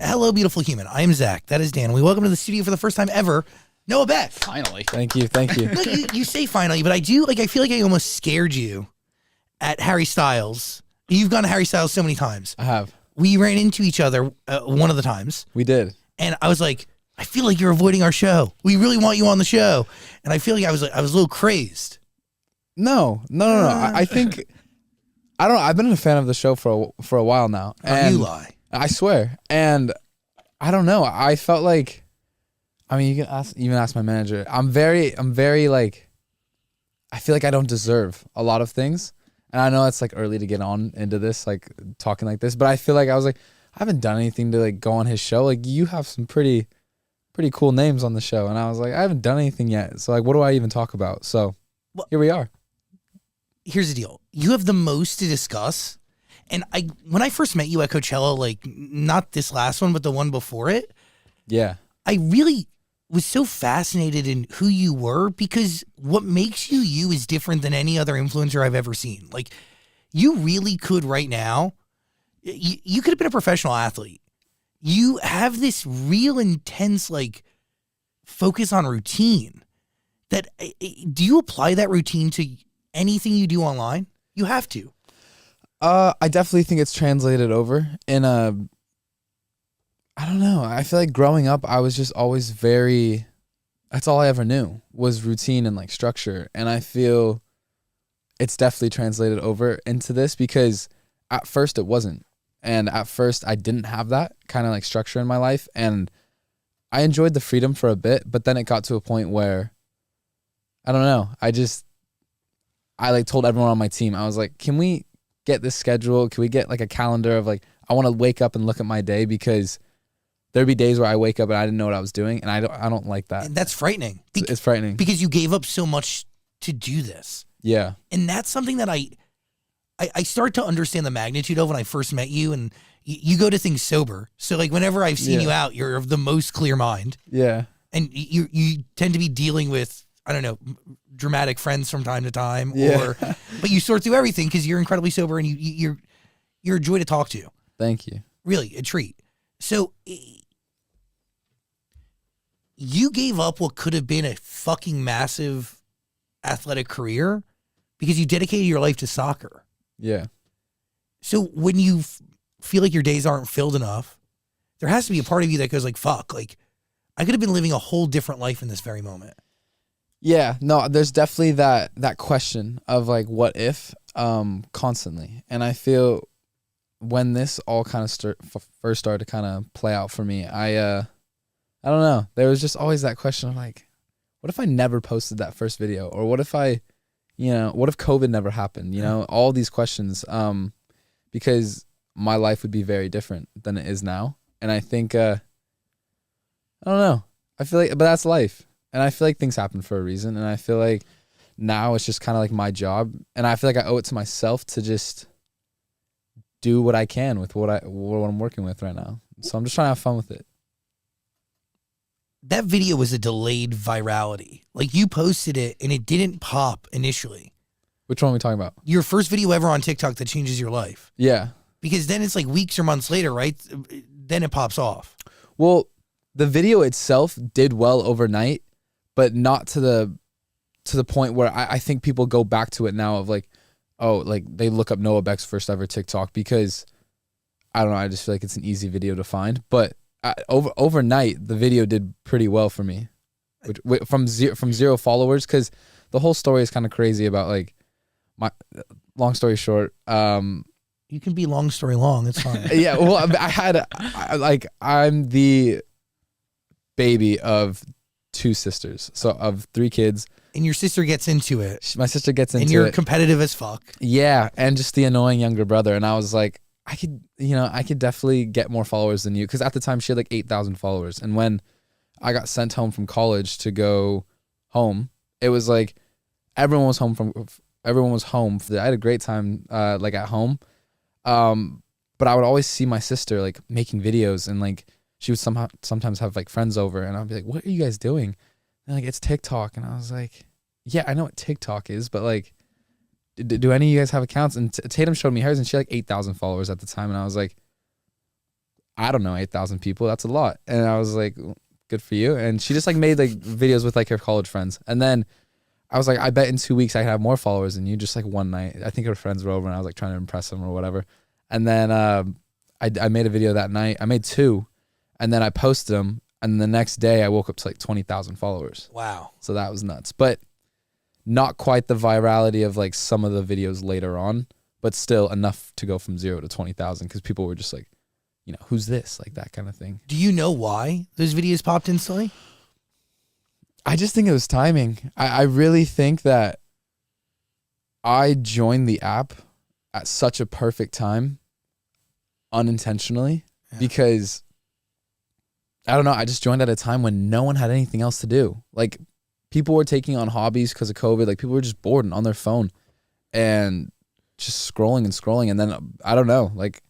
Hello, beautiful human. I am Zach. That is Dan. We welcome to the studio for the first time ever, Noah Beck. Finally. Thank you. No, you say finally, but I do, I feel like I almost scared you at Harry Styles. You've gone to Harry Styles so many times. I have. We ran into each other one of the times. We did. And I was like, I feel like you're avoiding our show. We really want you on the show. And I feel like I was a little crazed. No. I think, I don't know. I've been a fan of the show for a while now. And You lie. I swear. And I don't know. I felt like, I mean, you can even ask my manager. I'm very like, I feel like I don't deserve a lot of things. And I know it's like early to get on into this, like talking like this, but I feel like I was like, I haven't done anything to like go on his show. Like you have some pretty cool names on the show. And I was like, I haven't done anything yet. So like, what do I even talk about? So here we are. Here's the deal. You have the most to discuss. And when I first met you at Coachella, like not this last one, but the one before it. Yeah. I really was so fascinated in who you were because what makes you you is different than any other influencer I've ever seen. Like you really could right now, you could have been a professional athlete. You have this real intense like focus on routine that do you apply that routine to anything you do online? You have to. I definitely think it's translated over in a, I don't know. I feel like growing up, I was just always that's all I ever knew was routine and like structure. And I feel it's definitely translated over into this because at first it wasn't. And at first I didn't have that kind of like structure in my life. And I enjoyed the freedom for a bit, but then it got to a point where, I don't know. I like told everyone on my team, I was like, can we get this schedule? Can we get like a calendar of like, I want to wake up and look at my day because there'd be days where I wake up and I didn't know what I was doing, and I don't like that. And that's frightening. It's frightening because you gave up so much to do this. Yeah, and that's something that I start to understand the magnitude of when I first met you. And you go to things sober, so like whenever I've seen you out, you're of the most clear mind. Yeah, and you tend to be dealing with I don't know dramatic friends from time to time, but you sort through everything because you're incredibly sober and you're a joy to talk to. Thank you. Really, a treat. So you gave up what could have been a fucking massive athletic career because you dedicated your life to soccer. Yeah. So when you feel like your days aren't filled enough, there has to be a part of you that goes like, fuck, like I could have been living a whole different life in this very moment. Yeah, no, there's definitely that question of like, what if, constantly. And I feel when this all kind of first started to kind of play out for me, I don't know. There was just always that question of like, what if I never posted that first video? Or what if what if COVID never happened? You know, all these questions, because my life would be very different than it is now. And I think, I don't know. I feel like, but that's life. And I feel like things happen for a reason. And I feel like now it's just kind of like my job. And I feel like I owe it to myself to just do what I can with what I'm working with right now. So I'm just trying to have fun with it. That video was a delayed virality. Like you posted it and it didn't pop initially. Which one are we talking about? Your first video ever on TikTok that changes your life. Yeah. Because then it's like weeks or months later, right? Then it pops off. Well, the video itself did well overnight, but not to the point where I think people go back to it now of like, oh, like they look up Noah Beck's first ever TikTok because I don't know. I just feel like it's an easy video to find. But overnight, the video did pretty well for me, from zero followers. Because the whole story is kind of crazy about like my long story short. You can be long story long. It's fine. Yeah. Well, I'm the baby of two sisters, so of three kids. And your sister gets into it. My sister gets into it. And you're competitive as fuck. Yeah, and just the annoying younger brother. And I was like, I could definitely get more followers than you. Because at the time, she had like 8,000 followers. And when I got sent home from college to go home, it was like everyone was home. I had a great time like at home. But I would always see my sister like making videos, and like she would sometimes have like friends over, and I'd be like, what are you guys doing? And like, it's TikTok. And I was like, yeah, I know what TikTok is, but like, do any of you guys have accounts? And Tatum showed me hers, and she had like 8,000 followers at the time. And I was like, I don't know, 8,000 people. That's a lot. And I was like, good for you. And she just like made like videos with like her college friends. And then I was like, I bet in 2 weeks I could have more followers than you. Just like one night. I think her friends were over and I was like trying to impress them or whatever. And then I made a video that night. I made 2 and then I posted them. And the next day I woke up to like 20,000 followers. Wow. So that was nuts. But not quite the virality of like some of the videos later on, but still enough to go from 0 to 20,000 because people were just like, you know, who's this? Like that kind of thing. Do you know why those videos popped instantly? I just think it was timing. I really think that I joined the app at such a perfect time unintentionally because I don't know. I just joined at a time when no one had anything else to do. Like people were taking on hobbies because of COVID. Like people were just bored and on their phone and just scrolling and scrolling. And then I don't know, like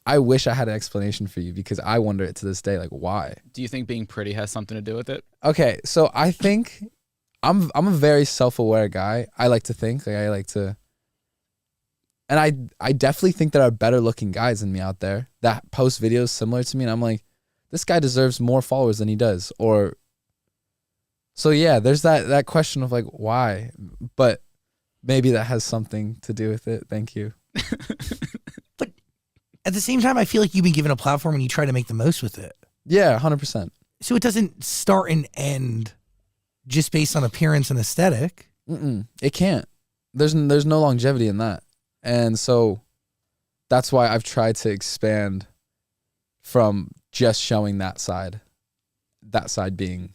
I wish I had an explanation for you because I wonder it to this day, like why? Do you think being pretty has something to do with it? Okay, so I think I'm a very self-aware guy. I like to think, like I like to, and I definitely think there are better looking guys than me out there that post videos similar to me, and I'm like, this guy deserves more followers than he does, or so yeah. There's that question of like why, but maybe that has something to do with it. Thank you. But at the same time, I feel like you've been given a platform and you try to make the most with it. Yeah, 100%. So it doesn't start and end just based on appearance and aesthetic. It can't. There's no longevity in that. And so that's why I've tried to expand from just showing that side being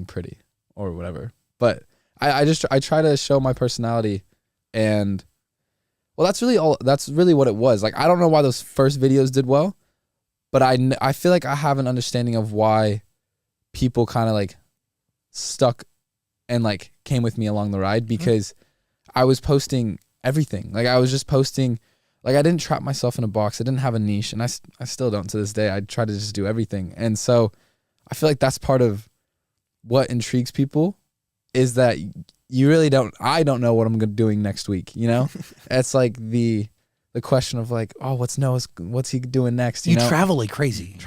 pretty or whatever. But I try to show my personality, and well, that's really what it was. Like I don't know why those first videos did well, but I feel like I have an understanding of why people kind of like stuck and like came with me along the ride because I was posting everything. Like I was just posting, like I didn't trap myself in a box. I didn't have a niche, and I still don't to this day. I try to just do everything. And so I feel like that's part of what intrigues people is that you really I don't know what I'm doing next week, you know? It's like the question of like, oh, what's he doing next? You know? travel like crazy.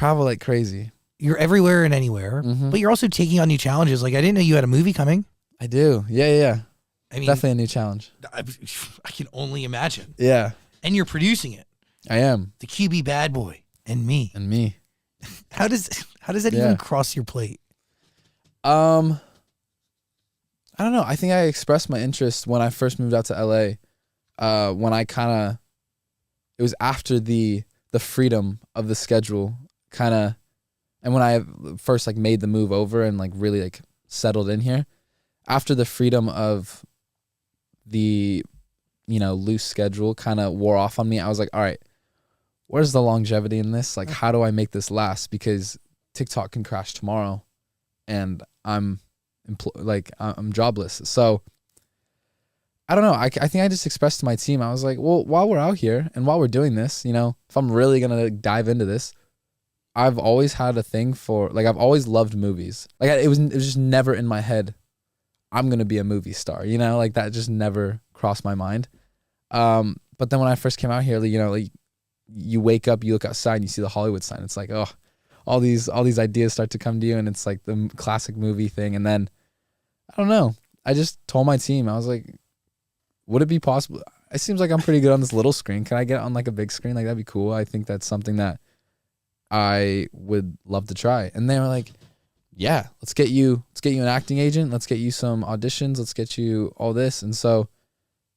You're everywhere and anywhere, but you're also taking on new challenges. Like I didn't know you had a movie coming. I do. Yeah. I mean, definitely a new challenge. I can only imagine. Yeah. And you're producing it. I am. The QB bad boy and me. How does that even cross your plate? I don't know. I think I expressed my interest when I first moved out to LA. When it was after the freedom of the schedule and when I first like made the move over and like really like settled in here, after the freedom of the, loose schedule kind of wore off on me, I was like, all right, where's the longevity in this? Like, how do I make this last? Because TikTok can crash tomorrow and I'm jobless. So I don't know. I think I just expressed to my team, I was like, well, while we're out here and while we're doing this, if I'm really going to dive into this, I've always had a thing for, like, I've always loved movies. Like it was just never in my head, I'm going to be a movie star, like that just never crossed my mind. But then when I first came out here, like you wake up, you look outside and you see the Hollywood sign. It's like, oh, all these ideas start to come to you and it's like the classic movie thing. And then I don't know. I just told my team, I was like, would it be possible? It seems like I'm pretty good on this little screen. Can I get on like a big screen? Like that'd be cool. I think that's something that I would love to try. And they were like, yeah, let's get you an acting agent. Let's get you some auditions. Let's get you all this. And so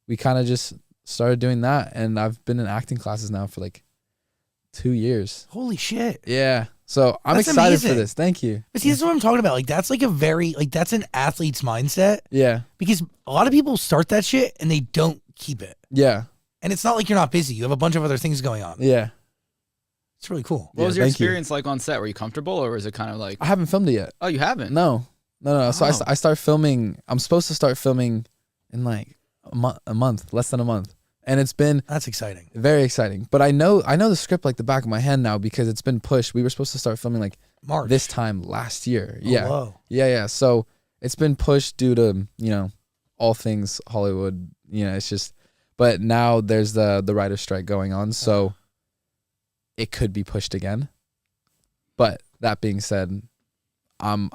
we kind of just started doing that. And I've been in acting classes now for like 2 years. Holy shit. Yeah. So I'm That's excited amazing. for this. Thank you. But see, that's what I'm talking about. Like that's like that's an athlete's mindset. Yeah. Because a lot of people start that shit and they don't keep it. Yeah. And it's not like you're not busy. You have a bunch of other things going on. Yeah. It's really cool. What was your experience like on set? Were you comfortable or was it kind of like... I haven't filmed it yet. Oh, you haven't? No. So I start filming. I'm supposed to start filming in like a month, less than a month. And it's been... That's exciting. Very exciting. But I know the script like the back of my hand now because it's been pushed. We were supposed to start filming like March. This time last year. Oh, Yeah. whoa. Yeah. So it's been pushed due to, all things Hollywood. It's just... But now there's the writer's strike going on. So it could be pushed again. But that being said, I'm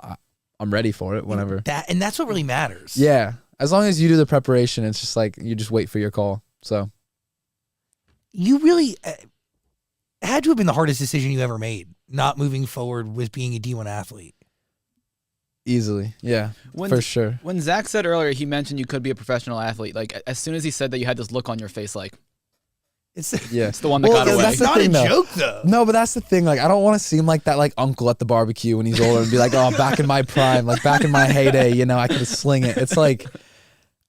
ready for it whenever. And that's what really matters. Yeah. As long as you do the preparation, it's just like you just wait for your call. So you really had to have been the hardest decision you ever made, not moving forward with being a D1 athlete. Easily. Yeah, for sure. When Zach said earlier, he mentioned you could be a professional athlete. Like, as soon as he said that, you had this look on your face like, it's the one that got away. That's not a joke, though. No, but that's the thing. Like, I don't want to seem like that like uncle at the barbecue when he's older and be like, oh, back in my prime, like back in my heyday, you know, I could sling it. It's like,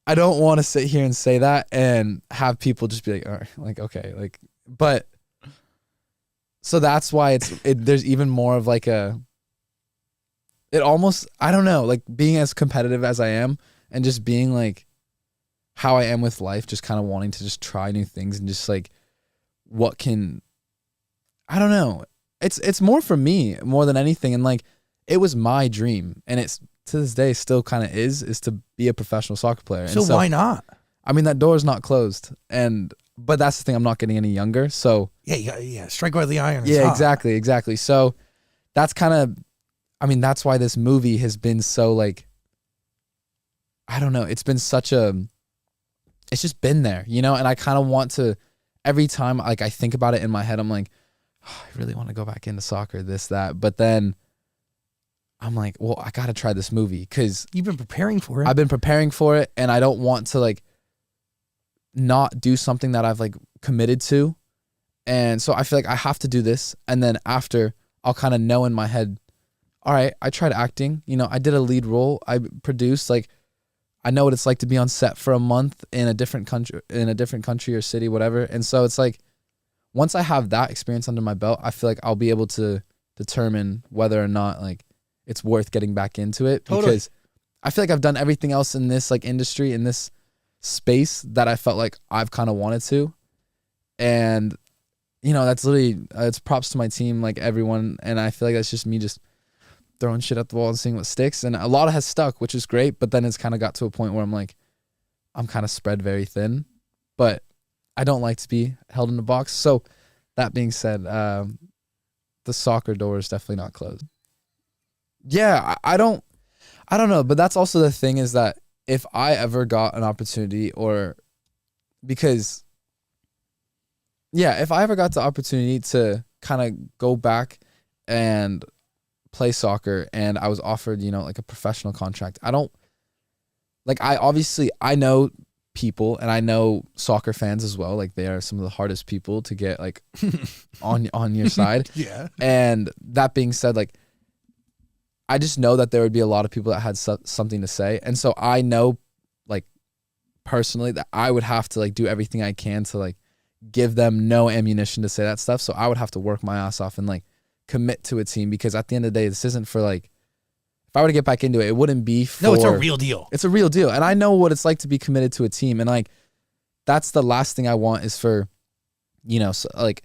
I don't want to sit here and say that and have people just be like, all right, like, okay, like, but so that's why there's even more of like it almost, I don't know, like being as competitive as I am and just being like how I am with life, just kind of wanting to just try new things and just like, I don't know. It's more for me more than anything. And like, it was my dream and it's to this day still kind of is to be a professional soccer player. So why not? I mean, that door is not closed. But that's the thing. I'm not getting any younger. So yeah. Strike while the iron is yeah, hot. exactly. So that's kind of, I mean, that's why this movie has been so like, I don't know. It's been it's just been there, you know? And I kind of want to, every time like I think about it in my head, I'm like, oh, I really want to go back into soccer, this, that. But then I'm like, well, I got to try this movie because you've been preparing for it. I've been preparing for it and I don't want to like not do something that I've like committed to. And so I feel like I have to do this. And then after I'll kind of know in my head, all right, I tried acting, you know, I did a lead role. I produced, like, I know what it's like to be on set for a month in a different country or city, whatever. And so it's like, once I have that experience under my belt, I feel like I'll be able to determine whether or not like it's worth getting back into it. Totally. Because I feel like I've done everything else in this like industry, in this space that I felt like I've kind of wanted to. And, you know, that's literally, it's props to my team, like everyone. And I feel like that's just me just throwing shit at the wall and seeing what sticks. And a lot has stuck, which is great. But then it's kind of got to a point where I'm like, I'm kind of spread very thin, but I don't like to be held in a box. So that being said, the soccer door is definitely not closed. Yeah, I don't know. But that's also the thing, is that if I ever got an opportunity, or because, yeah, if I ever got the opportunity to kind of go back and play soccer and I was offered, you know, like a professional contract, I don't, like, I know people and I know soccer fans as well. Like, they are some of the hardest people to get like on your side. Yeah. And that being said, like, I just know that there would be a lot of people that had something to say. And so I know, like, personally that I would have to like do everything I can to like give them no ammunition to say that stuff. So I would have to work my ass off and like commit to a team, because at the end of the day, this isn't for like, if I were to get back into it, it wouldn't be for... No, it's a real deal. It's a real deal. And I know what it's like to be committed to a team. And like, that's the last thing I want, is for, you know, so, like,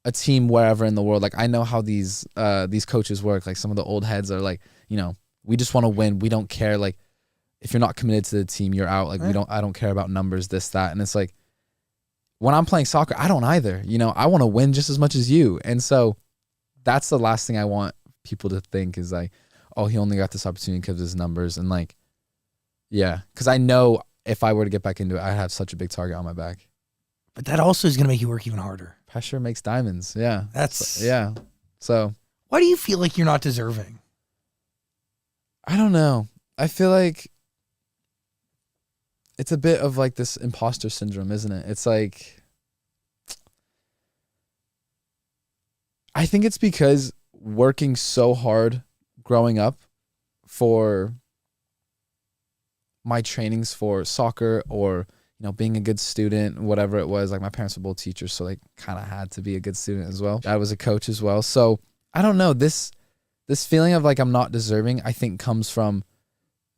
a team wherever in the world. Like, I know how these coaches work. Like, some of the old heads are like, you know, we just want to win. We don't care. Like, if you're not committed to the team, you're out. Like, right. I don't care about numbers, this, that. And it's like, when I'm playing soccer, I don't either. You know, I want to win just as much as you. And so that's the last thing I want people to think, is like, oh, he only got this opportunity because of his numbers. And like, yeah, because I know if I were to get back into it, I'd have such a big target on my back. But that also is going to make you work even harder. Pressure makes diamonds. Yeah. Yeah. So why do you feel like you're not deserving? I don't know. I feel like it's a bit of like this imposter syndrome, isn't it? It's like, I think it's because working so hard growing up for my trainings for soccer, or, you know, being a good student, whatever it was. Like, my parents were both teachers, so like kind of had to be a good student as well. I was a coach as well. So I don't know, this feeling of like I'm not deserving, I think comes from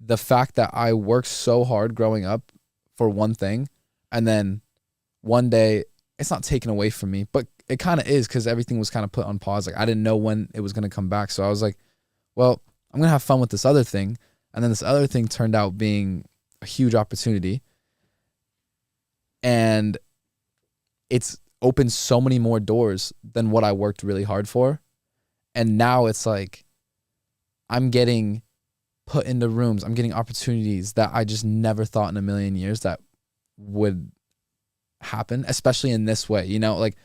the fact that I worked so hard growing up for one thing, and then one day it's not taken away from me, but it kind of is, because everything was kind of put on pause. Like, I didn't know when it was going to come back. So I was like, well, I'm going to have fun with this other thing. And then this other thing turned out being a huge opportunity. And opened so many more doors than what I worked really hard for. And now it's like I'm getting put into rooms. I'm getting opportunities that I just never thought in a million years that would happen, especially in this way. You know, like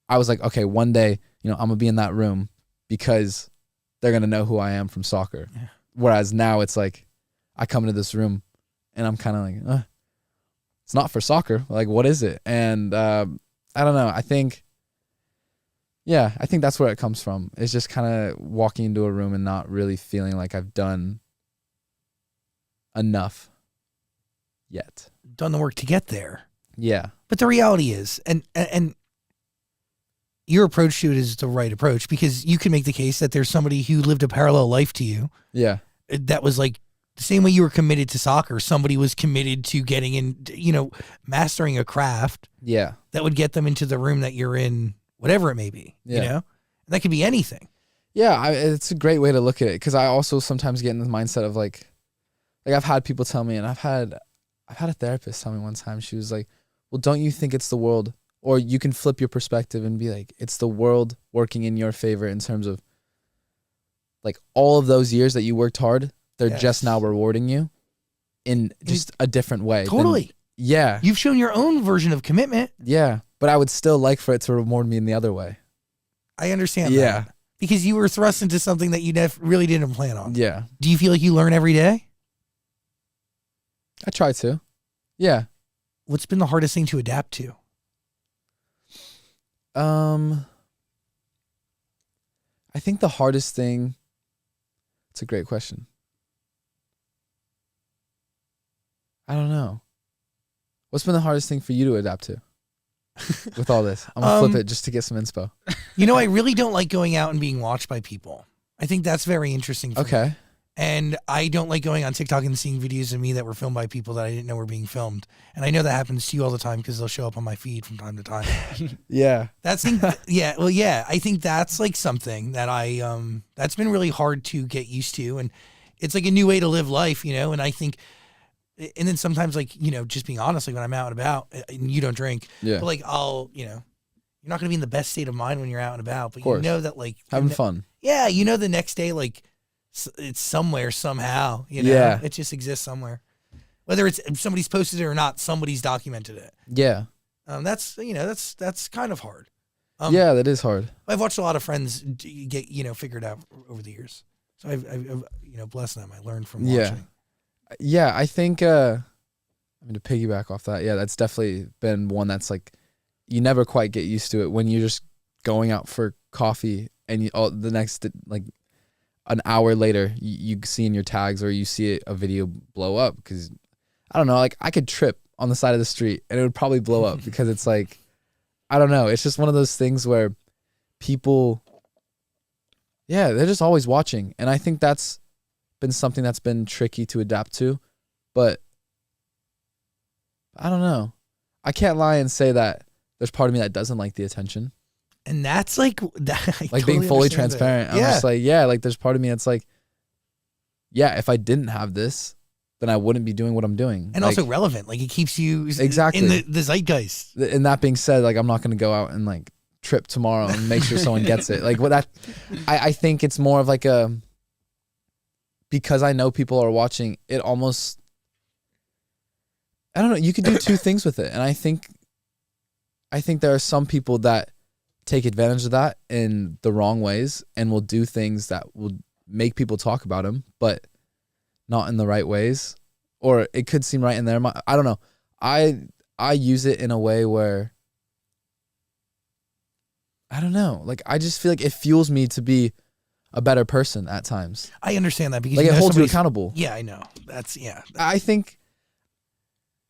I was like, okay, one day, you know, I'm gonna be in that room because they're gonna know who I am from soccer. Yeah. Whereas now it's like I come into this room and I'm kind of like, it's not for soccer. Like, what is it? And I don't know. I think that's where it comes from. It's just kind of walking into a room and not really feeling like I've done enough yet. Done the work to get there. Yeah. But the reality is, and your approach to it is the right approach, because you can make the case that there's somebody who lived a parallel life to you. Yeah. That was like the same way you were committed to soccer. Somebody was committed to getting in, you know, mastering a craft. Yeah. That would get them into the room that you're in, whatever it may be. Yeah. You know, and that could be anything. Yeah. It's a great way to look at it, because I also sometimes get in the mindset of like I've had people tell me, and I've had a therapist tell me one time, she was like, well, don't you think it's the world, or you can flip your perspective and be like, it's the world working in your favor in terms of like all of those years that you worked hard, they're just now rewarding you in just a different way. Totally. Yeah. You've shown your own version of commitment. Yeah. But I would still like for it to reward me in the other way. I understand Yeah. that. Because you were thrust into something that you really didn't plan on. Yeah. Do you feel like you learn every day? I try to. Yeah. What's been the hardest thing to adapt to? I think the hardest thing, it's a great question. I don't know. What's been the hardest thing for you to adapt to with all this? I'm going to flip it just to get some inspo. You know, I really don't like going out and being watched by people. I think that's very interesting for me. And I don't like going on TikTok and seeing videos of me that were filmed by people that I didn't know were being filmed. And I know that happens to you all the time because they'll show up on my feed from time to time. Yeah. That's yeah. Well, yeah. I think that's like something that that's been really hard to get used to, and it's like a new way to live life, you know. And I think, and then sometimes, like, you know, just being honest, like when I'm out and about, and you don't drink, but like you know, you're not gonna be in the best state of mind when you're out and about, but you know that like having fun. Yeah, you know, the next day, like, it's somewhere somehow, you know. Yeah. It just exists somewhere, whether it's somebody's posted it or not. Somebody's documented it. Yeah. That's, you know, that's kind of hard. Yeah, that is hard. I've watched a lot of friends get, you know, figured out over the years, so I've you know, blessed them. I learned from watching. Yeah, I think I mean, to piggyback off that, yeah, that's definitely been one that's like you never quite get used to it when you're just going out for coffee and the next like an hour later you see in your tags or you see a video blow up, because I don't know, like I could trip on the side of the street and it would probably blow up because it's like, I don't know, it's just one of those things where people, yeah, they're just always watching. And I think that's been something that's been tricky to adapt to, but I don't know. I can't lie and say that there's part of me that doesn't like the attention. And that's like like being fully transparent. I'm just like, yeah, like there's part of me that's like, yeah, if I didn't have this, then I wouldn't be doing what I'm doing. And like, also relevant. Like it keeps you exactly in the zeitgeist. And that being said, like I'm not going to go out and like trip tomorrow and make sure someone gets it. Like what that, I think it's more of like because I know people are watching, it almost, I don't know, you could do two things with it. And I think there are some people that take advantage of that in the wrong ways and will do things that will make people talk about them, but not in the right ways. Or it could seem right in their mind. I don't know. I use it in a way where, I don't know. Like, I just feel like it fuels me to be a better person at times. I understand that because like it holds you accountable. Yeah, I know. That's, yeah. I think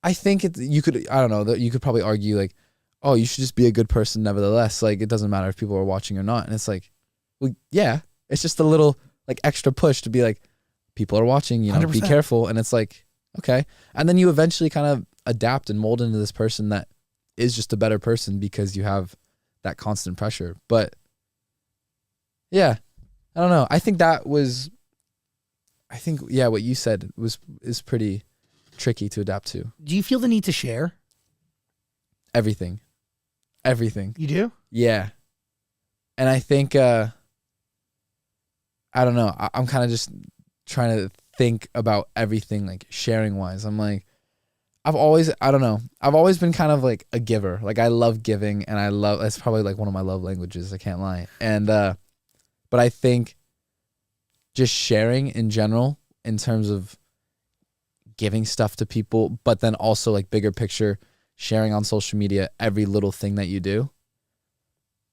you could, I don't know, that you could probably argue like, oh, you should just be a good person nevertheless. Like, it doesn't matter if people are watching or not. And it's like, well, yeah, it's just a little like extra push to be like, people are watching, you know, 100%. Be careful. And it's like, okay. And then you eventually kind of adapt and mold into this person that is just a better person because you have that constant pressure. But yeah, I don't know. I think what you said is pretty tricky to adapt to. Do you feel the need to share? Everything. Everything. You do? Yeah. And I think, I don't know. I'm kind of just trying to think about everything, like sharing wise. I'm like, I don't know. I've always been kind of like a giver. Like I love giving, and that's probably like one of my love languages. I can't lie. And, but I think just sharing in general in terms of giving stuff to people, but then also like bigger picture, sharing on social media, every little thing that you do.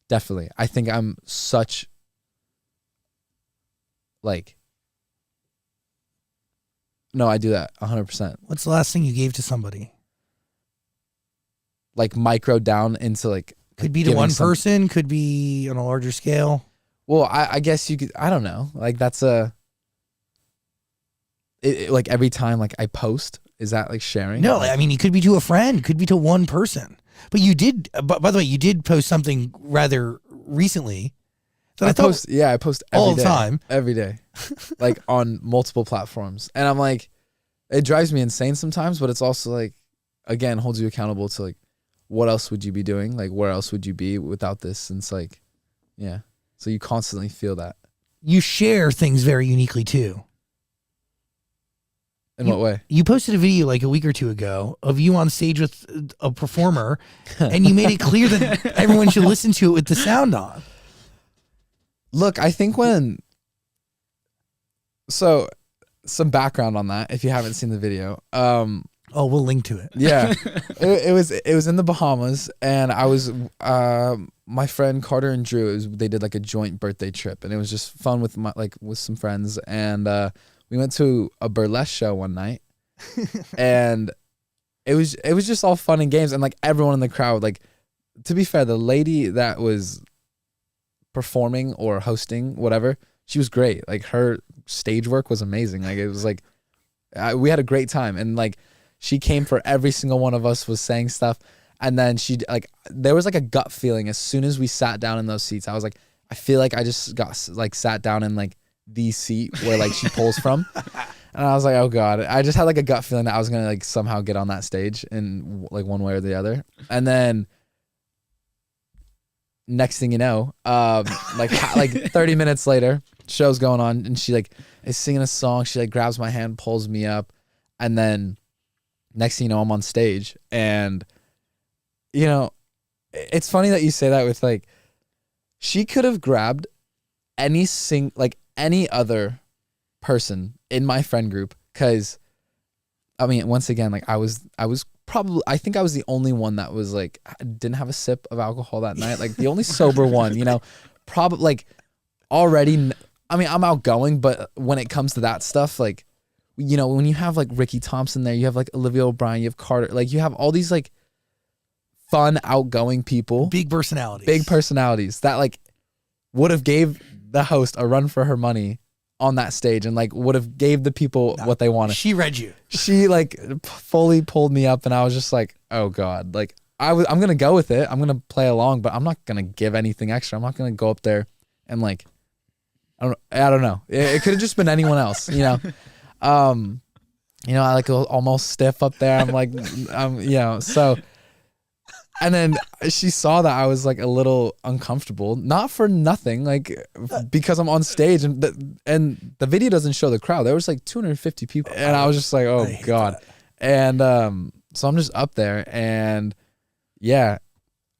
Definitely. I think I'm such like, no, I do that 100%. What's the last thing you gave to somebody? Like micro down into like. Could be to one person, could be on a larger scale. Well, I guess you could, I don't know. Like that's like every time like I post, is that like sharing? No, I mean, it could be to a friend, could be to one person. But you did, by the way, you did post something rather recently that I post all the time. Every day. Like on multiple platforms. And I'm like, it drives me insane sometimes, but it's also like, again, holds you accountable to like, what else would you be doing? Like, where else would you be without this? And it's like, yeah. So you constantly feel that. You share things very uniquely too. In what way? You posted a video like a week or two ago of you on stage with a performer, and you made it clear that everyone should listen to it with the sound on. Look, I think so some background on that, if you haven't seen the video. Oh, we'll link to it. Yeah. it was in the Bahamas, and I was my friend Carter and Drew, they did like a joint birthday trip, and it was just fun with with some friends, and we went to a burlesque show one night, and it was just all fun and games, and like everyone in the crowd, like, to be fair, the lady that was performing or hosting, whatever, she was great. Like her stage work was amazing. Like it was like we had a great time, and like she came for every single one of us, was saying stuff, and then she like there was like a gut feeling as soon as we sat down in those seats. I was like, I feel like I just got like sat down in like the seat where like she pulls from, and I was like, oh god, I just had like a gut feeling that I was gonna like somehow get on that stage in like one way or the other. And then next thing you know, like 30 minutes later, show's going on, and she like is singing a song. She like grabs my hand, pulls me up, and then next thing you know, I'm on stage. And you know, it's funny that you say that with like, she could have grabbed any other person in my friend group, because I mean, once again, like I was probably, I think I was the only one that was like, didn't have a sip of alcohol that night, like the only sober one, you know, probably like already. I mean, I'm outgoing, but when it comes to that stuff, like, you know, when you have like Ricky Thompson there, you have like Olivia O'Brien, you have Carter, like you have all these like fun, outgoing people, big personalities that like would have gave the host a run for her money on that stage, and like would have gave the people what they wanted. She read you. She like fully pulled me up, and I was just like, oh god, like I'm gonna go with it. I'm gonna play along, but I'm not gonna give anything extra. I'm not gonna go up there and like, I don't know. It could have just been anyone else, you know. You know, I like almost stiff up there. I'm like, you know, so. And then she saw that I was like a little uncomfortable, not for nothing, like because I'm on stage, and the video doesn't show the crowd. There was like 250 people, and I was just like, oh god. And so I'm just up there, and yeah,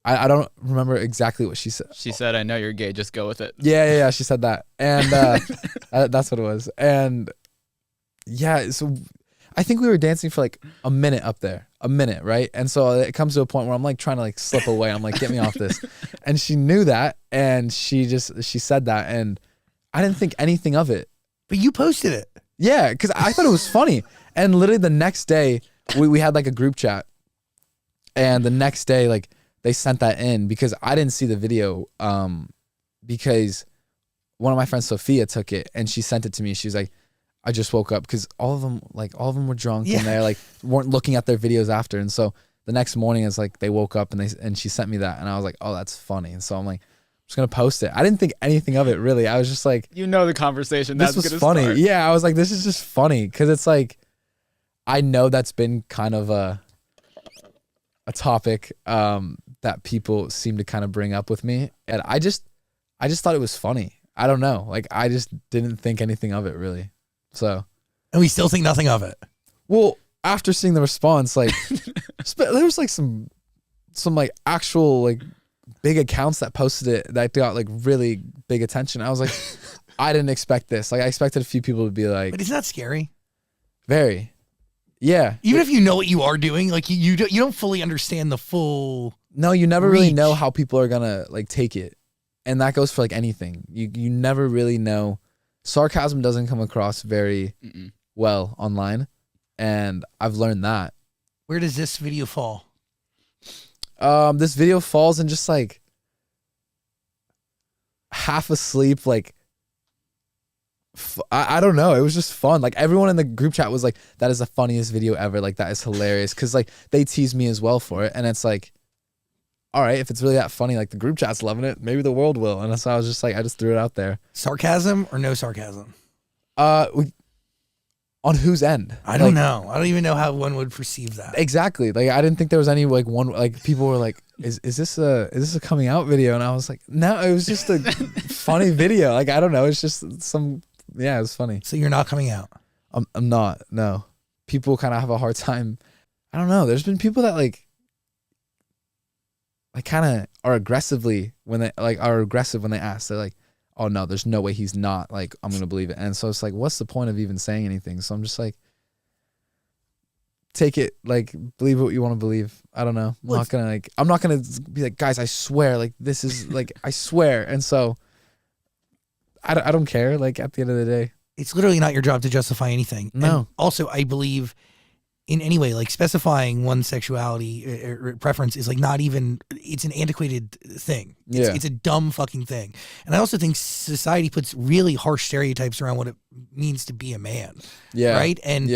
I don't remember exactly what she said. She said, "I know you're gay, just go with it." Yeah. She said that, and that's what it was. And yeah, so I think we were dancing for like a minute up there. A minute, right? And so it comes to a point where I'm like trying to like slip away. I'm like, get me off this. And she knew that, and she said that, and I didn't think anything of it. But you posted it. Yeah, because I thought it was funny. And literally the next day, we had like a group chat, and the next day, like they sent that in because I didn't see the video, because one of my friends, Sophia, took it and she sent it to me. She was like, I just woke up, because all of them were drunk, and they like weren't looking at their videos after. And so the next morning, it's like they woke up and she sent me that, and I was like, oh, that's funny. And so I'm like, I'm just gonna post it. I didn't think anything of it really. I was just like, you know, the conversation. This was funny. Start. Yeah, I was like, this is just funny, because it's like, I know that's been kind of a topic that that people seem to kind of bring up with me. And I just thought it was funny. I don't know. Like, I just didn't think anything of it really. So. And we still think nothing of it. Well, after seeing the response, like there was like some like actual like big accounts that posted it that got like really big attention. I was like, I didn't expect this. Like, I expected a few people to be like, but it's not scary. Very. Yeah. Even if you know what you are doing, like you don't fully understand the full. No, you never really reach. know how people are gonna like take it, and that goes for like anything. You never really know. Sarcasm doesn't come across very well online, and I've learned that. Where does this video fall? This video falls in just like half asleep, like I don't know. It was just fun. Like, everyone in the group chat was like, that is the funniest video ever. Like, that is hilarious. Cause like they tease me as well for it. And it's like, all right, if it's really that funny, like the group chat's loving it, maybe the world will. And so I was just like, I just threw it out there. Sarcasm or no sarcasm? On whose end? I don't know. I don't even know how one would perceive that. Exactly. Like, I didn't think there was any like one, like people were like, is this a coming out video? And I was like, no, it was just a funny video. Like, I don't know. It's just yeah, it was funny. So you're not coming out? I'm not, no. People kind of have a hard time. I don't know. There's been people that like kind of are aggressive when they ask. They're like, oh no, there's no way he's not. Like, I'm going to believe it. And so it's like, what's the point of even saying anything? So I'm just like, take it, like, believe what you want to believe. I don't know. I'm not going to be like, guys, I swear, like, this is like, I swear. And so I don't care. Like, at the end of the day, it's literally not your job to justify anything. No. And also, I believe in any way, like specifying one's sexuality or preference is like not even, it's an antiquated thing. It's a dumb fucking thing. And I also think society puts really harsh stereotypes around what it means to be a man. Yeah. Right. And